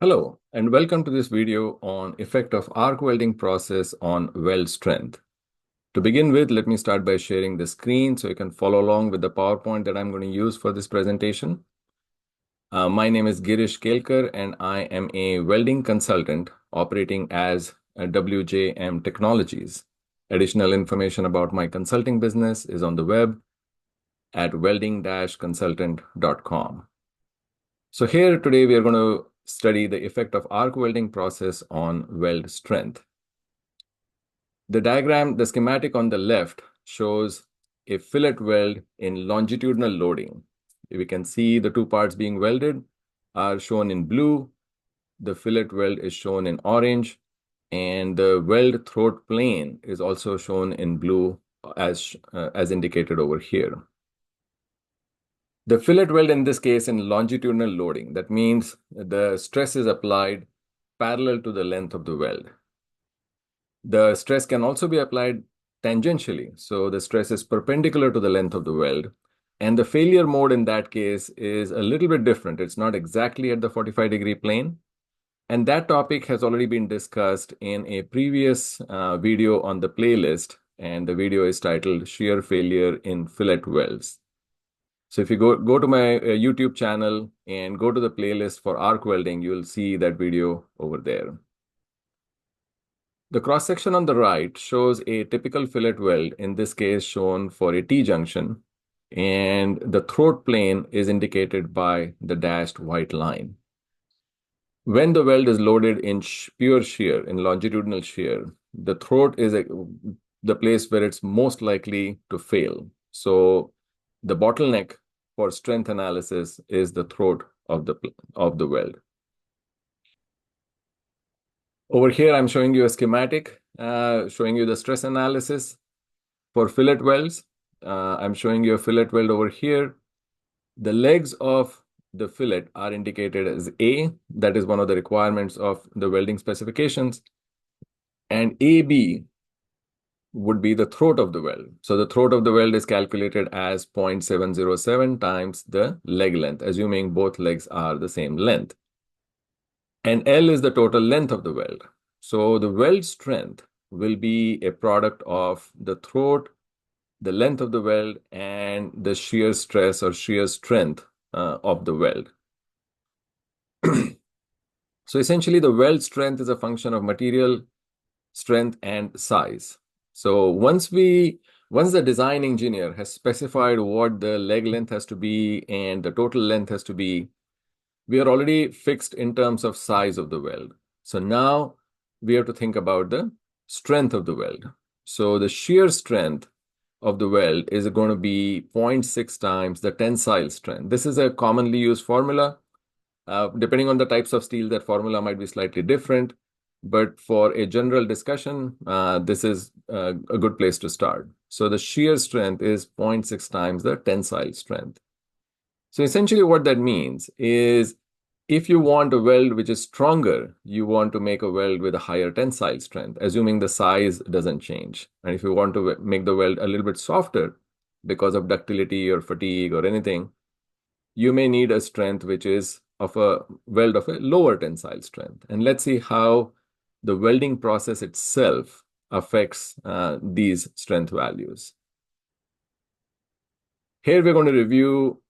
Hello, and welcome to this video on effect of arc welding process on weld strength. To begin with, let me start by sharing the screen so you can follow along with the PowerPoint that I'm going to use for this presentation. My name is Girish Kelkar, and I am a welding consultant operating as WJM Technologies. Additional information about my consulting business is on the web at welding-consultant.com. So here today we are going to study the effect of arc welding process on weld strength. The diagram, the schematic on the left shows a fillet weld in longitudinal loading. We can see the two parts being welded are shown in blue. The fillet weld is shown in orange, and the weld throat plane is also shown in blue as indicated over here. The fillet weld in this case in longitudinal loading. That means the stress is applied parallel to the length of the weld. The stress can also be applied tangentially. So the stress is perpendicular to the length of the weld. And the failure mode in that case is a little bit different. It's not exactly at the 45-degree plane. And that topic has already been discussed in a previous video on the playlist. And the video is titled Shear Failure in Fillet Welds. So if you go to my YouTube channel and go to the playlist for arc welding, you'll see that video over there. The cross-section on the right shows a typical fillet weld, in this case shown for a T-junction, and the throat plane is indicated by the dashed white line. When the weld is loaded in pure shear, in longitudinal shear, the throat is the place where it's most likely to fail. So the bottleneck for strength analysis is the throat of the weld. Over here, I'm showing you a schematic, showing you the stress analysis for fillet welds. I'm showing you a fillet weld over here. The legs of the fillet are indicated as A. That is one of the requirements of the welding specifications. And AB would be the throat of the weld. So the throat of the weld is calculated as 0.707 times the leg length, assuming both legs are the same length. And L is the total length of the weld. So the weld strength will be a product of the throat, the length of the weld, and the shear stress or shear strength of the weld. So essentially, the weld strength is a function of material strength and size. So once the design engineer has specified what the leg length has to be and the total length has to be, we are already fixed in terms of size of the weld. So now we have to think about the strength of the weld. So the shear strength of the weld is going to be 0.6 times the tensile strength. This is a commonly used formula. Depending on the types of steel, that formula might be slightly different. But for a general discussion, this is a good place to start. So the shear strength is 0.6 times the tensile strength. So essentially what that means is if you want a weld which is stronger, you want to make a weld with a higher tensile strength, assuming the size doesn't change. And if you want to make the weld a little bit softer because of ductility or fatigue or anything, you may need a strength which is of a weld of a lower tensile strength. And let's see how the welding process itself affects these strength values. Here we're going to review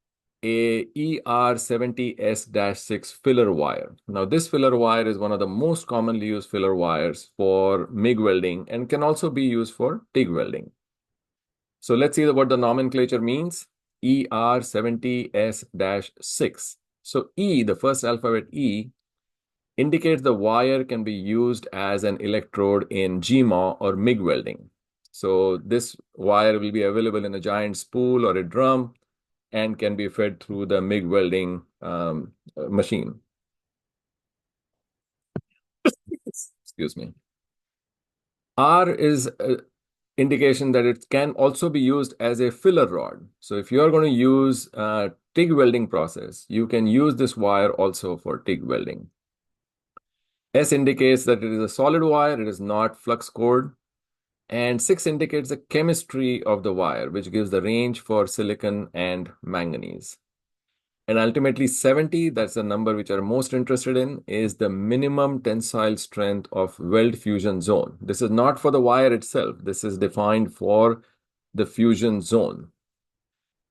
a ER70S-6 filler wire. Now this filler wire is one of the most commonly used filler wires for MIG welding and can also be used for TIG welding. So let's see what the nomenclature means. ER70S-6. So E, the first alphabet E, indicates the wire can be used as an electrode in GMAW or MIG welding. So this wire will be available in a giant spool or a drum and can be fed through the MIG welding machine. Excuse me. R is indication that it can also be used as a filler rod. So if you're going to use TIG welding process, you can use this wire also for TIG welding. S indicates that it is a solid wire, it is not flux cored. And 6 indicates the chemistry of the wire, which gives the range for silicon and manganese. And ultimately 70, that's the number which I'm most interested in, is the minimum tensile strength of weld fusion zone. This is not for the wire itself. This is defined for the fusion zone.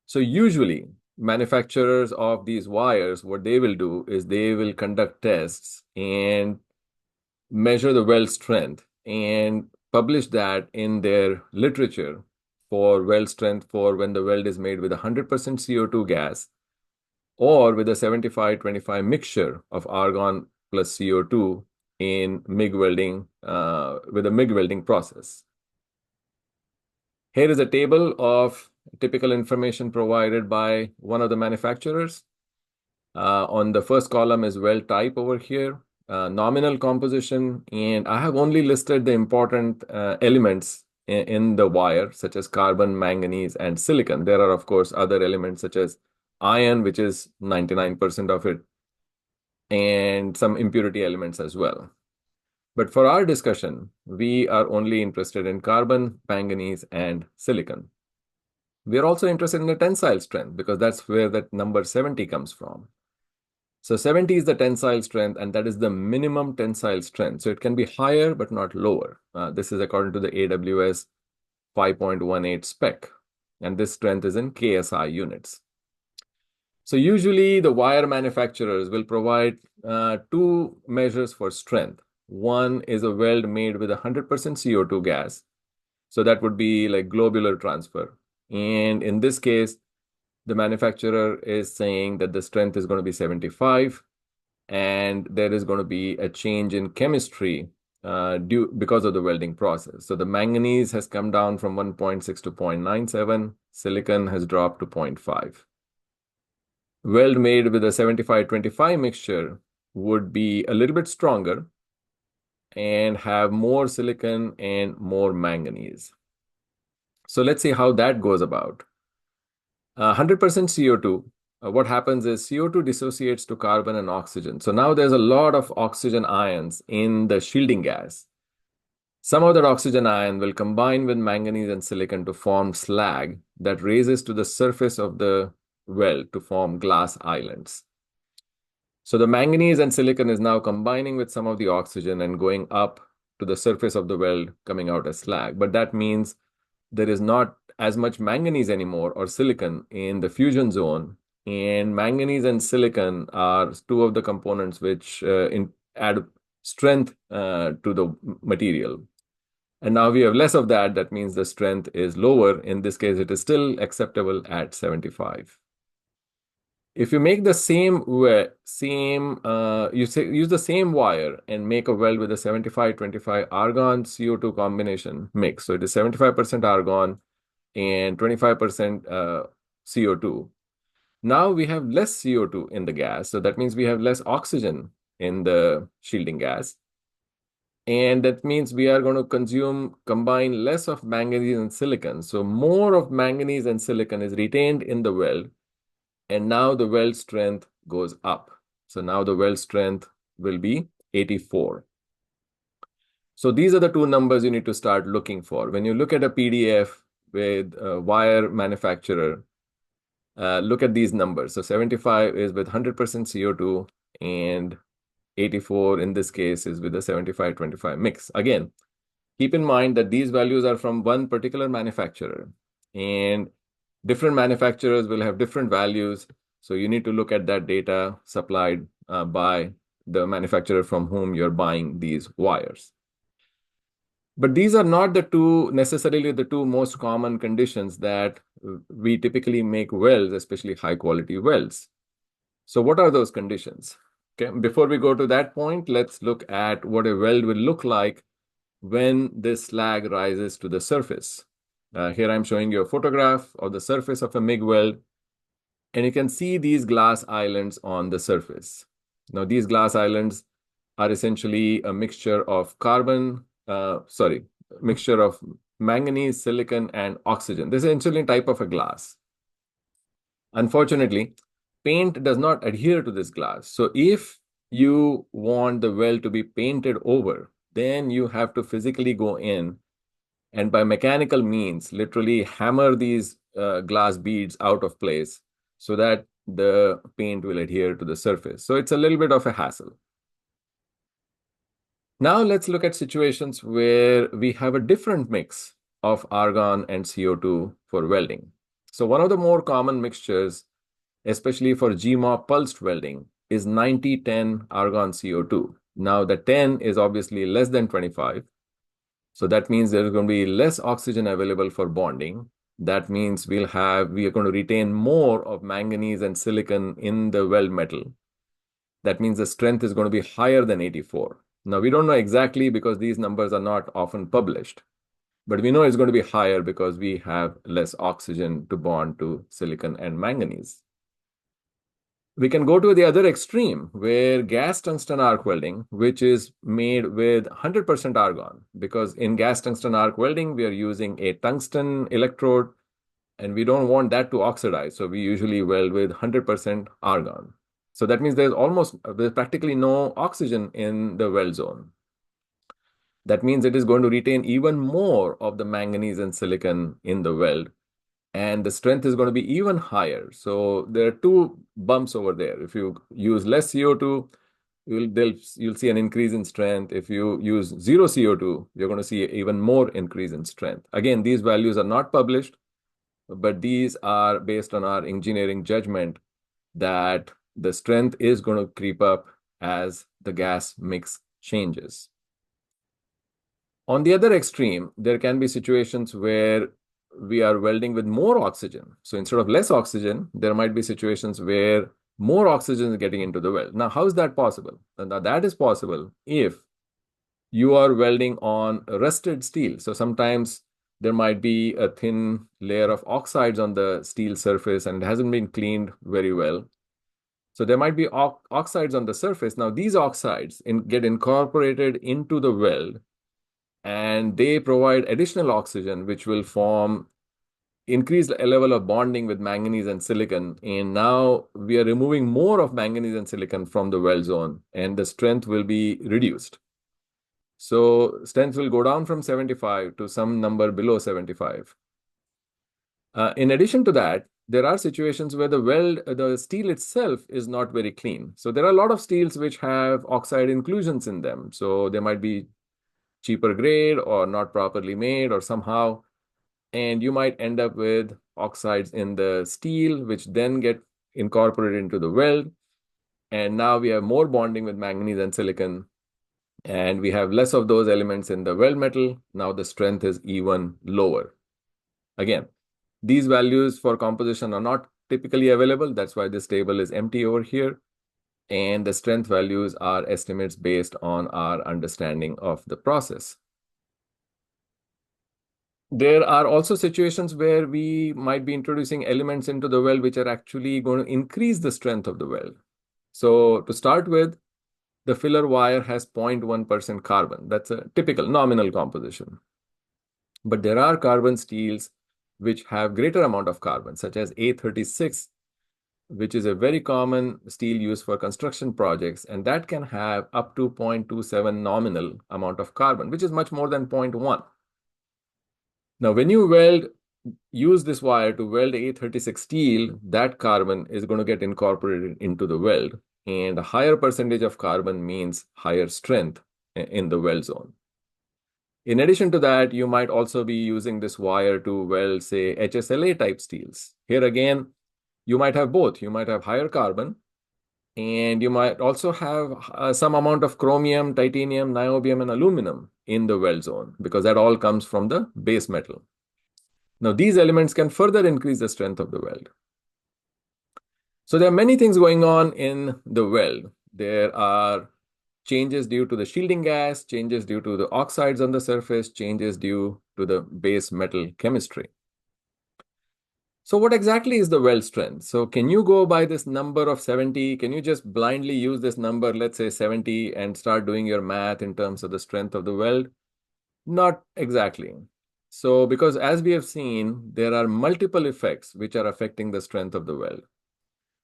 So usually manufacturers of these wires, what they will do is they will conduct tests and measure the weld strength and publish that in their literature for weld strength for when the weld is made with 100% CO2 gas or with a 75-25 mixture of argon plus CO2 in MIG welding, with a MIG welding process. Here is a table of typical information provided by one of the manufacturers. On the first column is weld type over here, nominal composition, and I have only listed the important elements in the wire, such as carbon, manganese, and silicon. There are, of course, other elements such as iron, which is 99% of it, and some impurity elements as well. But for our discussion, we are only interested in carbon, manganese, and silicon. We are also interested in the tensile strength because that's where that number 70 comes from. So 70 is the tensile strength, and that is the minimum tensile strength. So it can be higher, but not lower. This is according to the AWS 5.18 spec, and this strength is in KSI units. So usually the wire manufacturers will provide two measures for strength. One is a weld made with 100% CO2 gas. So that would be like globular transfer. And in this case, the manufacturer is saying that the strength is going to be 75, and there is going to be a change in chemistry because of the welding process. So the manganese has come down from 1.6 to 0.97. Silicon has dropped to 0.5. Weld made with a 75-25 mixture would be a little bit stronger and have more silicon and more manganese. So let's see how that goes about. 100% CO2, what happens is CO2 dissociates to carbon and oxygen. So now there's a lot of oxygen ions in the shielding gas. Some of that oxygen ion will combine with manganese and silicon to form slag that raises to the surface of the weld to form glass islands. So the manganese and silicon is now combining with some of the oxygen and going up to the surface of the weld, coming out as slag. But that means there is not as much manganese anymore or silicon in the fusion zone. And manganese and silicon are two of the components which add strength to the material. And now we have less of that. That means the strength is lower. In this case, it is still acceptable at 75. If you make the use the same wire and make a weld with a 75-25 argon CO2 combination mix. So it is 75% argon and 25% CO2. Now we have less CO2 in the gas. So that means we have less oxygen in the shielding gas. And that means we are going to combine less of manganese and silicon. So more of manganese and silicon is retained in the weld. And now the weld strength goes up. So now the weld strength will be 84. So these are the two numbers you need to start looking for. When you look at a PDF with a wire manufacturer, look at these numbers. So 75 is with 100% CO2 and 84 in this case is with a 75-25 mix. Again, keep in mind that these values are from one particular manufacturer, and different manufacturers will have different values. So you need to look at that data supplied by the manufacturer from whom you're buying these wires. But these are not necessarily the two most common conditions that we typically make welds, especially high quality welds. So what are those conditions? Okay, before we go to that point, let's look at what a weld will look like when this slag rises to the surface. Here I'm showing you a photograph of the surface of a MIG weld, and you can see these glass islands on the surface. Now, these glass islands are essentially a mixture of mixture of manganese, silicon, and oxygen. This is essentially a type of a glass. Unfortunately, paint does not adhere to this glass. So if you want the weld to be painted over, then you have to physically go in and by mechanical means, literally hammer these glass beads out of place so that the paint will adhere to the surface. So it's a little bit of a hassle. Now let's look at situations where we have a different mix of argon and CO2 for welding. So one of the more common mixtures, especially for GMOP pulsed welding, is 90-10 argon CO2. Now the 10 is obviously less than 25. So that means there's going to be less oxygen available for bonding. That means we are going to retain more of manganese and silicon in the weld metal. That means the strength is going to be higher than 84. Now, we don't know exactly because these numbers are not often published, but we know it's going to be higher because we have less oxygen to bond to silicon and manganese. We can go to the other extreme where gas tungsten arc welding, which is made with 100% argon, because in gas tungsten arc welding, we are using a tungsten electrode and we don't want that to oxidize. So we usually weld with 100% argon. So that means there's practically no oxygen in the weld zone. That means it is going to retain even more of the manganese and silicon in the weld, and the strength is going to be even higher. So there are two bumps over there. If you use less CO2, you'll see an increase in strength. If you use zero CO2, you're going to see even more increase in strength. Again, these values are not published, but these are based on our engineering judgment that the strength is going to creep up as the gas mix changes. On the other extreme, there can be situations where we are welding with more oxygen. So instead of less oxygen, there might be situations where more oxygen is getting into the weld. Now, how is that possible? Now, that is possible if you are welding on rusted steel. So sometimes there might be a thin layer of oxides on the steel surface and it hasn't been cleaned very well. So there might be oxides on the surface. Now, these oxides get incorporated into the weld, and they provide additional oxygen, which will increase the level of bonding with manganese and silicon. And now we are removing more of manganese and silicon from the weld zone, and the strength will be reduced. So strength will go down from 75 to some number below 75. In addition to that, there are situations where the steel itself is not very clean. So there are a lot of steels which have oxide inclusions in them. So they might be cheaper grade or not properly made or somehow, and you might end up with oxides in the steel, which then get incorporated into the weld. And now we have more bonding with manganese and silicon, and we have less of those elements in the weld metal. Now the strength is even lower. Again, these values for composition are not typically available. That's why this table is empty over here. And the strength values are estimates based on our understanding of the process. There are also situations where we might be introducing elements into the weld which are actually going to increase the strength of the weld. So to start with, the filler wire has 0.1% carbon. That's a typical nominal composition. But there are carbon steels which have greater amount of carbon, such as A36, which is a very common steel used for construction projects, and that can have up to 0.27 nominal amount of carbon, which is much more than 0.1. Now, when you use this wire to weld A36 steel, that carbon is going to get incorporated into the weld, and a higher percentage of carbon means higher strength in the weld zone. In addition to that, you might also be using this wire to weld, say, HSLA type steels. Here again, you might have both. You might have higher carbon, and you might also have some amount of chromium, titanium, niobium, and aluminum in the weld zone, because that all comes from the base metal. Now, these elements can further increase the strength of the weld. So there are many things going on in the weld. There are changes due to the shielding gas, changes due to the oxides on the surface, changes due to the base metal chemistry. So what exactly is the weld strength? So can you go by this number of 70? Can you just blindly use this number, let's say 70, and start doing your math in terms of the strength of the weld? Not exactly. So because as we have seen, there are multiple effects which are affecting the strength of the weld,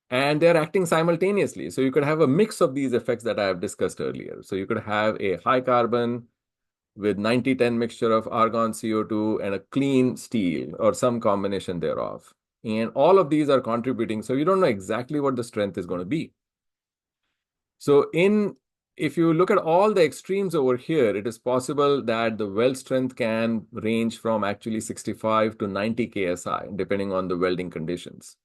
and they're acting simultaneously. So you could have a mix of these effects that I have discussed earlier. So you could have a high carbon with 90-10 mixture of argon CO2 and a clean steel or some combination thereof. And all of these are contributing. So you don't know exactly what the strength is going to be. So if you look at all the extremes over here, it is possible that the weld strength can range from actually 65 to 90 KSI, depending on the welding conditions.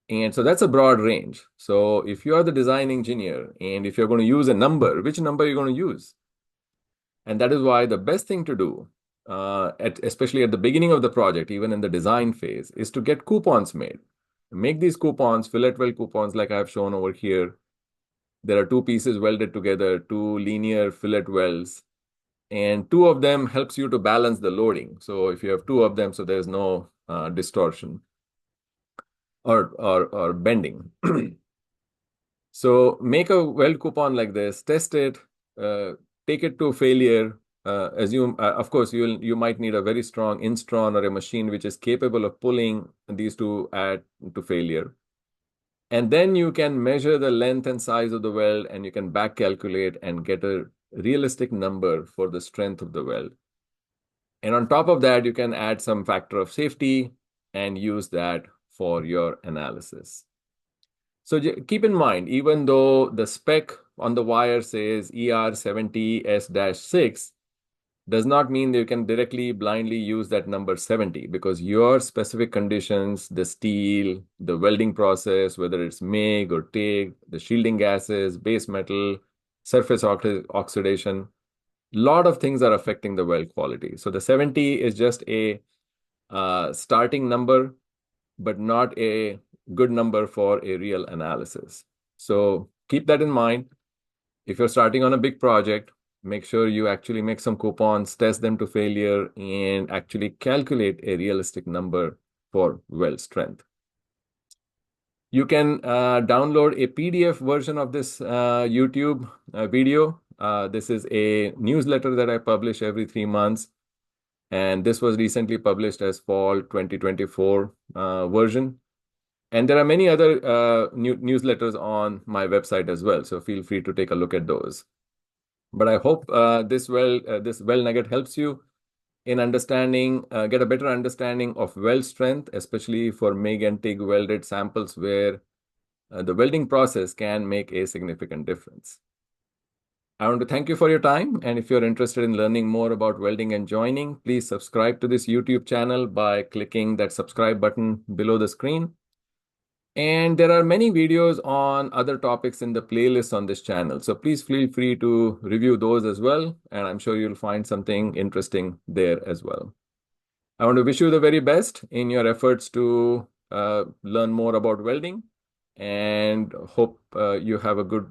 And so that's a broad range. So if you are the design engineer and if you're going to use a number, which number are you going to use? And that is why the best thing to do, especially at the beginning of the project, even in the design phase, is to get coupons made. Make these coupons, fillet weld coupons like I've shown over here. There are two pieces welded together, two linear fillet welds, and two of them helps you to balance the loading. So if you have two of them, so there's no distortion or bending. So make a weld coupon like this, test it, uh, take it to failure. Assume, of course, you might need a very strong Instron or a machine which is capable of pulling these two to failure. And then you can measure the length and size of the weld, and you can back calculate and get a realistic number for the strength of the weld. And on top of that, you can add some factor of safety and use that for your analysis. So keep in mind, even though the spec on the wire says ER70S-6, does not mean that you can directly blindly use that number 70, because your specific conditions, the steel, the welding process, whether it's MIG or TIG, the shielding gases, base metal, surface oxidation, a lot of things are affecting the weld quality. So the 70 is just a starting number, but not a good number for a real analysis. So keep that in mind. If you're starting on a big project, make sure you actually make some coupons, test them to failure, and actually calculate a realistic number for weld strength. You can download a PDF version of this YouTube video. This is a newsletter that I publish every 3 months. And this was recently published as fall 2024 version. And there are many other newsletters on my website as well. So feel free to take a look at those. But I hope this weld nugget helps you in understanding, get a better understanding of weld strength, especially for MIG and TIG welded samples where the welding process can make a significant difference. I want to thank you for your time. And if you're interested in learning more about welding and joining, please subscribe to this YouTube channel by clicking that subscribe button below the screen. And there are many videos on other topics in the playlist on this channel. So please feel free to review those as well. And I'm sure you'll find something interesting there as well. I want to wish you the very best in your efforts to learn more about welding, and hope you have a good